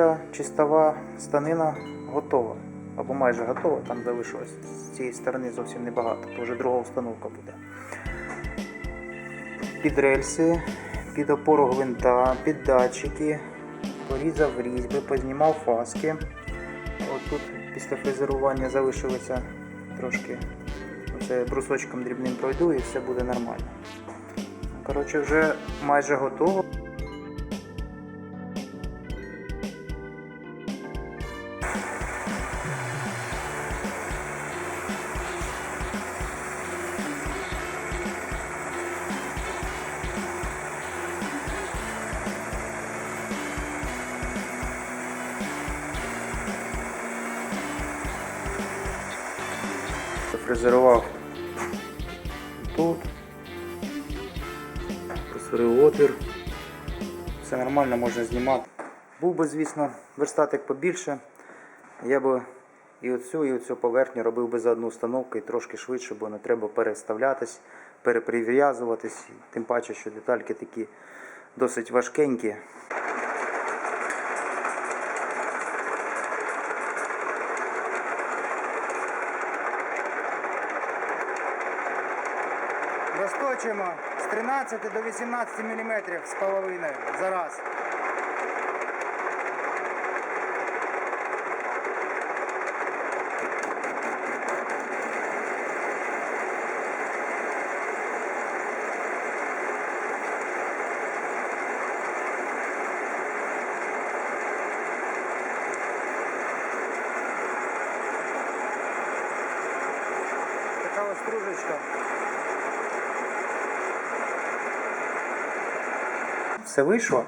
перша чистова станина готова. Або майже готова, там залишилось з цієї сторони зовсім небагато, то вже друга установка буде. Під рельси, під опору гвинта, під датчики, порізав різьби, познімав фаски. От тут після фрезерування залишилося трошки, оце брусочком дрібним пройду і все буде нормально. Коротше, вже майже готово. Фрезерував тут, просверлив отвір, все нормально, можна знімати. Був би, звісно, верстатик побільше, я би і оцю поверхню робив би за одну установку і трошки швидше, бо не треба переставлятись, переприв'язуватись, тим паче, що детальки такі досить важкенькі. Розточуємо з 13 до 18 мм з половиною за раз. Така ось стружечка. Все вийшло.